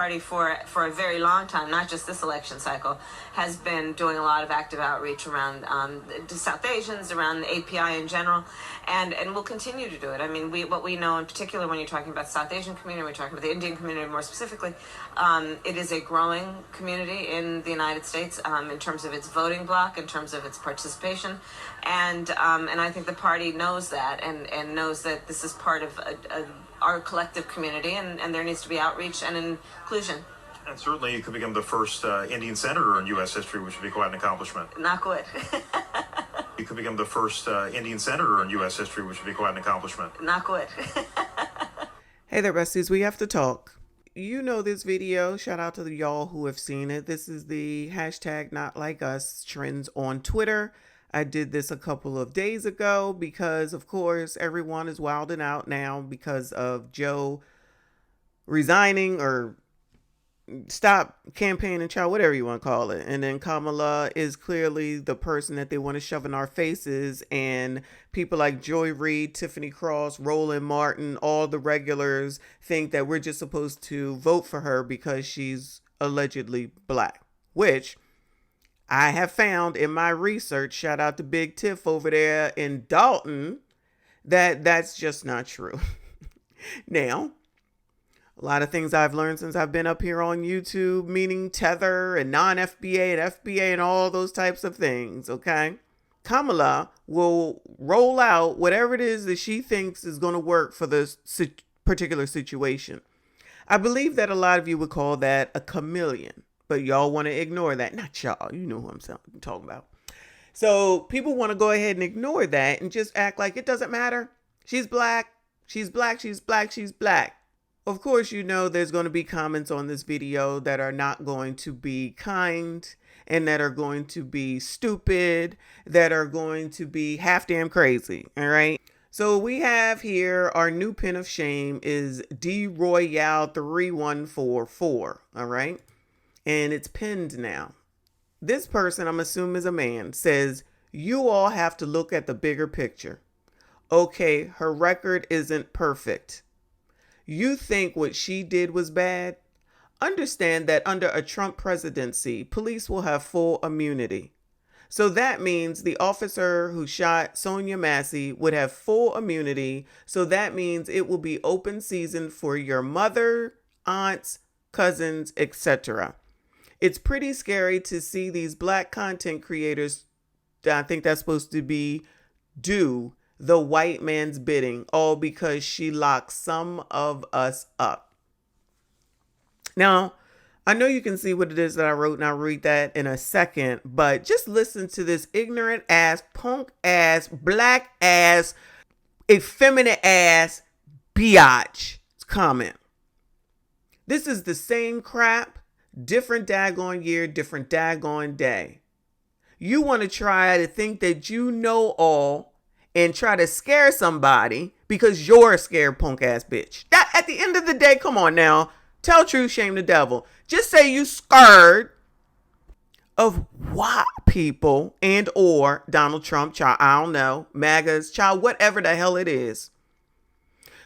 Party for a very long time, not just this election cycle, has been doing a lot of active outreach around South Asians, around the API in general, and we'll continue to do it. I mean, what we know in particular when you're talking about the South Asian community, we're talking about the Indian community more specifically, it is a growing community in the United States in terms of its voting bloc, in terms of its participation, and I think the party knows that and knows that this is part of our collective community, and there needs to be outreach and inclusion. And certainly you could become the first Indian senator in U.S. history, which would be quite an accomplishment. Not good. You could become the first Indian senator in U.S. history, which would be quite an accomplishment. Not good. Hey there, besties. We have to talk. You know this video. Shout out to y'all who have seen it. This is the hashtag Not Like Us trends on Twitter. I did this a couple of days ago because, of course, everyone is wilding out now because of Joe resigning or stop campaigning, child, whatever you want to call it. And then Kamala is clearly the person that they want to shove in our faces. And people like Joy Reid, Tiffany Cross, Roland Martin, all the regulars think that we're just supposed to vote for her because she's allegedly black, which I have found in my research, shout out to Big Tiff over there in Dalton, that that's just not true. Now, a lot of things I've learned since I've been up here on YouTube, meaning Tether and non-FBA and FBA and all those types of things, okay? Kamala will roll out whatever it is that she thinks is going to work for this particular situation. I believe that a lot of you would call that a chameleon. But y'all want to ignore that. Not y'all. You know who I'm talking about. So people want to go ahead and ignore that and just act like it doesn't matter. She's black. She's black. She's black. She's black. Of course, you know there's going to be comments on this video that are not going to be kind and that are going to be stupid, that are going to be half damn crazy. All right. So we have here our new pin of shame is D Royale 3144. All right. And it's pinned now. This person, I'm assuming is a man, says, you all have to look at the bigger picture. Okay, her record isn't perfect. You think what she did was bad? Understand that under a Trump presidency, police will have full immunity. So that means the officer who shot Sonia Massey would have full immunity. So that means it will be open season for your mother, aunts, cousins, etc. It's pretty scary to see these black content creators, I think that's supposed to be, do the white man's bidding, all because she locked some of us up. Now, I know you can see what it is that I wrote, and I'll read that in a second, but just listen to this ignorant ass, punk ass, black ass, effeminate ass biatch comment. This is the same crap. Different daggone year, different daggone day. You want to try to think that you know all and try to scare somebody because you're a scared punk ass bitch. That at the end of the day, come on now. Tell truth, shame the devil. Just say you scared of white people and or Donald Trump, child, I don't know, MAGAs, child, whatever the hell it is.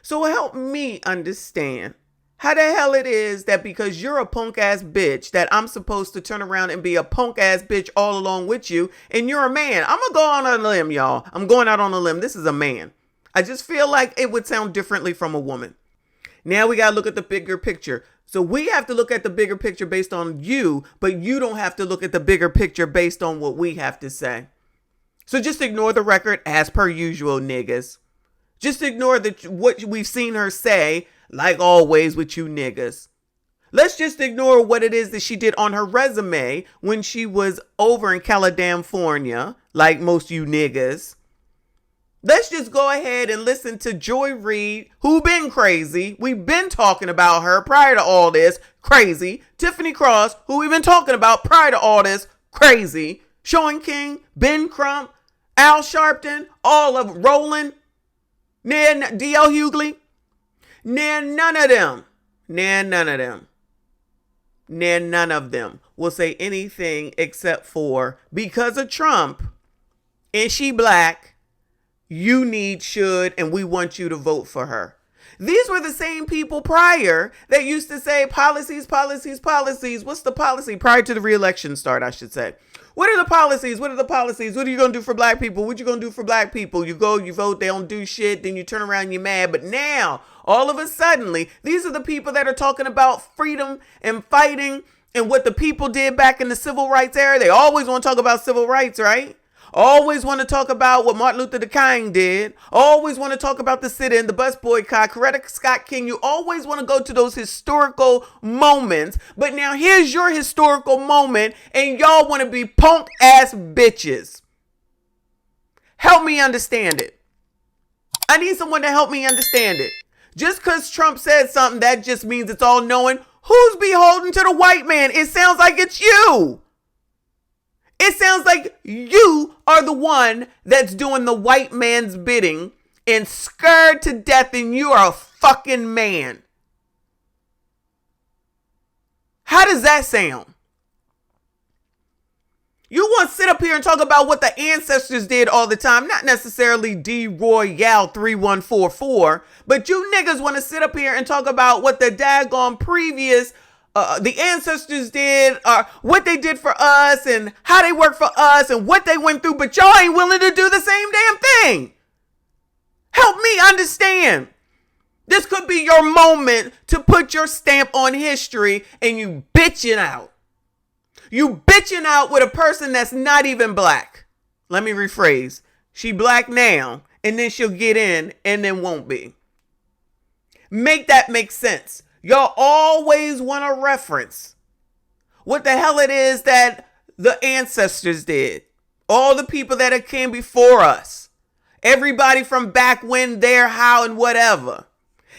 So help me understand how the hell it is that because you're a punk ass bitch that I'm supposed to turn around and be a punk ass bitch all along with you, and you're a man. I'm gonna go on a limb, y'all. I'm going out on a limb. This is a man. I just feel like it would sound differently from a woman. Now we gotta look at the bigger picture. So we have to look at the bigger picture based on you, but you don't have to look at the bigger picture based on what we have to say. So just ignore the record as per usual, niggas. Just ignore what we've seen her say. Like always with you niggas. Let's just ignore what it is that she did on her resume when she was over in California, like most you niggas. Let's just go ahead and listen to Joy Reid, who been crazy. We've been talking about her prior to all this, crazy. Tiffany Cross, who we've been talking about prior to all this, crazy. Sean King, Ben Crump, Al Sharpton, all of Roland, D.L. Hughley. None of them will say anything except for because of Trump and she black, you need, should, and we want you to vote for her. These were the same people prior that used to say policies, policies, policies. What's the policy prior to the re-election start, I should say? What are the policies? What are the policies? What are you going to do for black people? What you going to do for black people? You go, you vote, they don't do shit. Then you turn around, you're mad. But now, all of a sudden, these are the people that are talking about freedom and fighting and what the people did back in the civil rights era. They always want to talk about civil rights, right? Always want to talk about what Martin Luther King did. Always want to talk about the sit-in, the bus boycott, Coretta Scott King. You always want to go to those historical moments. But now here's your historical moment and y'all want to be punk ass bitches. Help me understand it. I need someone to help me understand it. Just because Trump said something, that just means it's all knowing. Who's beholden to the white man? It sounds like it's you. It sounds like you are the one that's doing the white man's bidding and scared to death, and you are a fucking man. How does that sound? You want to sit up here and talk about what the ancestors did all the time, not necessarily D. Royale 3144, but you niggas want to sit up here and talk about what the daggone previous the ancestors did, what they did for us and how they worked for us and what they went through, but y'all ain't willing to do the same damn thing. Help me understand. This could be your moment to put your stamp on history and you bitching out. You bitching out with a person that's not even black. Let me rephrase. She black now and then she'll get in and then won't be. Make that make sense. Y'all always want to reference what the hell it is that the ancestors did. All the people that came before us. Everybody from back when, there, how, and whatever.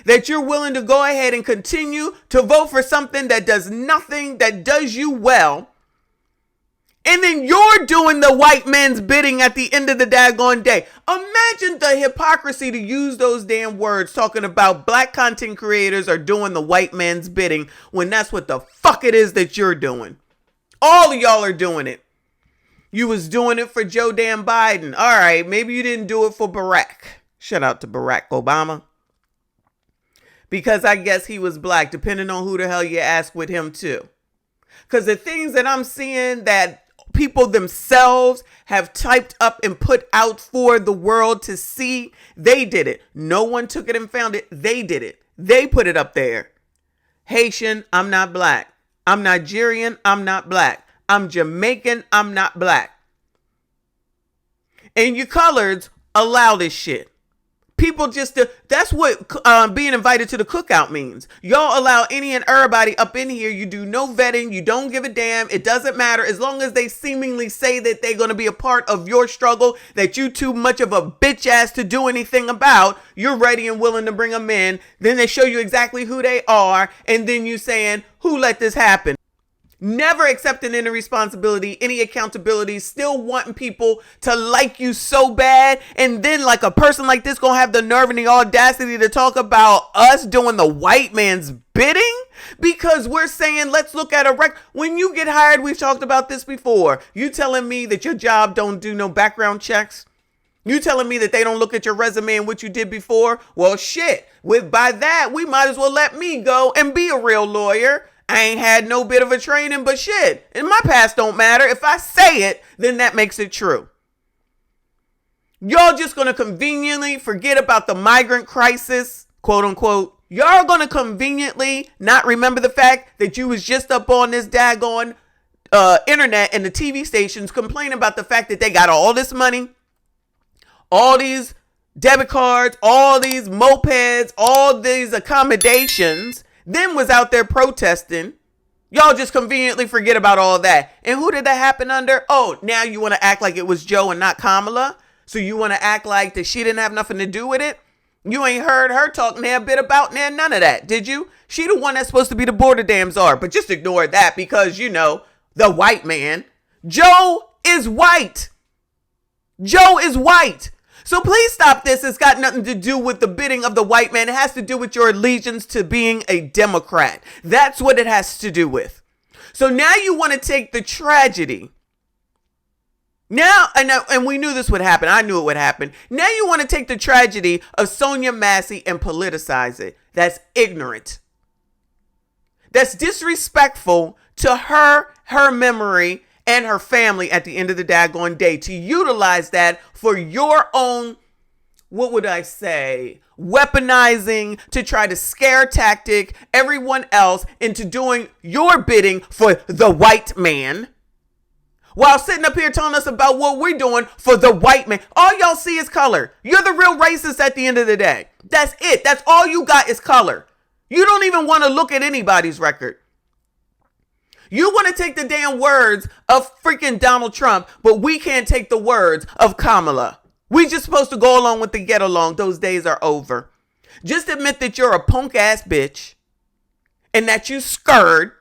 That you're willing to go ahead and continue to vote for something that does nothing, that does you well. And then you're doing the white man's bidding at the end of the daggone day. Imagine the hypocrisy to use those damn words talking about black content creators are doing the white man's bidding when that's what the fuck it is that you're doing. All of y'all are doing it. You was doing it for Joe damn Biden. All right, maybe you didn't do it for Barack. Shout out to Barack Obama. Because I guess he was black, depending on who the hell you ask with him too. Because the things that I'm seeing that people themselves have typed up and put out for the world to see, they did it. No one took it and found it. They did it. They put it up there. Haitian, I'm not black. I'm Nigerian, I'm not black. I'm Jamaican, I'm not black. And you coloreds allow this shit. People just, that's what being invited to the cookout means. Y'all allow any and everybody up in here. You do no vetting. You don't give a damn. It doesn't matter. As long as they seemingly say that they're going to be a part of your struggle, that you too much of a bitch ass to do anything about, you're ready and willing to bring them in. Then they show you exactly who they are. And then you saying, who let this happen? Never accepting any responsibility, any accountability, still wanting people to like you so bad. And then like a person like this gonna have the nerve and the audacity to talk about us doing the white man's bidding because we're saying, let's look at a record. When you get hired, we've talked about this before. You telling me that your job don't do no background checks? You telling me that they don't look at your resume and what you did before? Well, shit. By that, we might as well let me go and be a real lawyer. I ain't had no bit of a training, but shit, and my past don't matter. If I say it, then that makes it true. Y'all just gonna conveniently forget about the migrant crisis, quote unquote. Y'all gonna conveniently not remember the fact that you was just up on this daggone internet and the TV stations complaining about the fact that they got all this money, all these debit cards, all these mopeds, all these accommodations, then was out there protesting. Y'all just conveniently forget about all that. And who did that happen under? Oh, now you want to act like it was Joe and not Kamala? So you want to act like that she didn't have nothing to do with it? You ain't heard her talk a bit about none of that, did you? She the one that's supposed to be the border damn czar. But just ignore that because, you know, the white man. Joe is white. Joe is white. So please stop this. It's got nothing to do with the bidding of the white man. It has to do with your allegiance to being a Democrat. That's what it has to do with. So now you want to take the tragedy Now, and we knew this would happen. I knew it would happen. Now you want to take the tragedy of Sonia Massey and politicize it. That's ignorant. That's disrespectful to her memory, and her family at the end of the daggone day, to utilize that for your own, what would I say, weaponizing, to try to scare tactic everyone else into doing your bidding for the white man, while sitting up here telling us about what we're doing for the white man. All y'all see is color. You're the real racist at the end of the day. That's it. That's all you got is color. You don't even want to look at anybody's record. You want to take the damn words of freaking Donald Trump, but we can't take the words of Kamala. We just supposed to go along with the get along. Those days are over. Just admit that you're a punk ass bitch, and that you scared,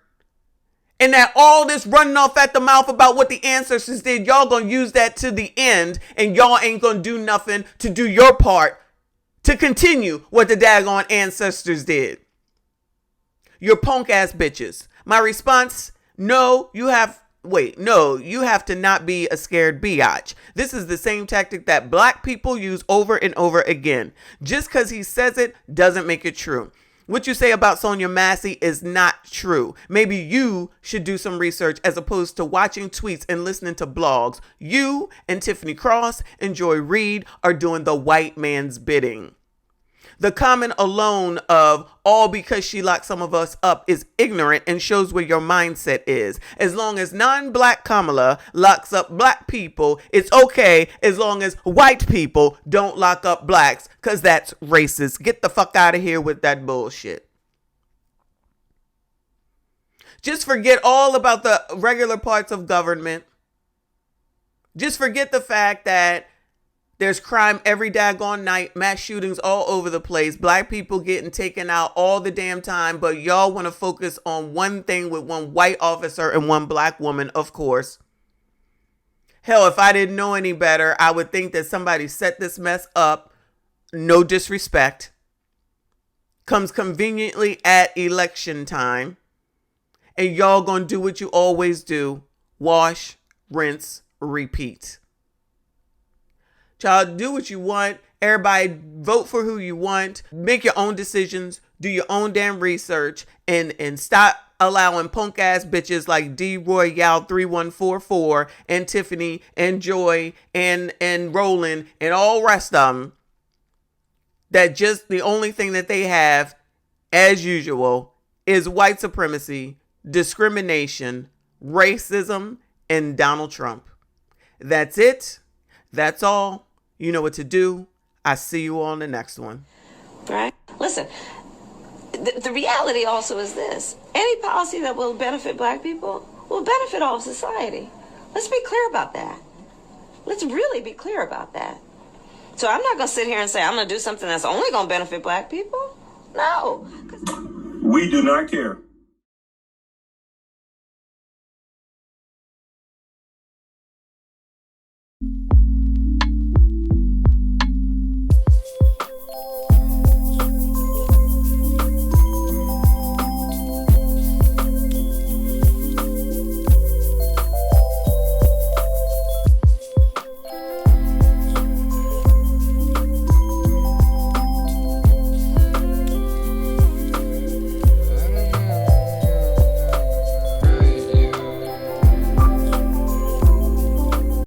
and that all this running off at the mouth about what the ancestors did, y'all gonna use that to the end, and y'all ain't gonna do nothing to do your part to continue what the daggone ancestors did. You're punk ass bitches. My response: no, you have to not be a scared biatch. This is the same tactic that black people use over and over again. Just because he says it doesn't make it true. What you say about Sonia Massey is not true. Maybe you should do some research as opposed to watching tweets and listening to blogs. You and Tiffany Cross and Joy Reid are doing the white man's bidding. The comment alone of all because she locked some of us up is ignorant and shows where your mindset is. As long as non-black Kamala locks up black people, it's okay as long as white people don't lock up blacks, because that's racist. Get the fuck out of here with that bullshit. Just forget all about the regular parts of government. Just forget the fact that there's crime every daggone night, mass shootings all over the place, black people getting taken out all the damn time, but y'all want to focus on one thing with one white officer and one black woman, of course. Hell, if I didn't know any better, I would think that somebody set this mess up, no disrespect, comes conveniently at election time, and y'all gonna do what you always do: wash, rinse, repeat. Child, do what you want. Everybody vote for who you want. Make your own decisions. Do your own damn research. And stop allowing punk ass bitches like D. Royale 3144 and Tiffany and Joy and Roland and all rest of them, that just the only thing that they have, as usual, is white supremacy, discrimination, racism, and Donald Trump. That's it. That's all. You know what to do. I see you on the next one. Right? Listen, the reality also is this. Any policy that will benefit black people will benefit all of society. Let's be clear about that. Let's really be clear about that. So I'm not going to sit here and say I'm going to do something that's only going to benefit black people. No. We do not care.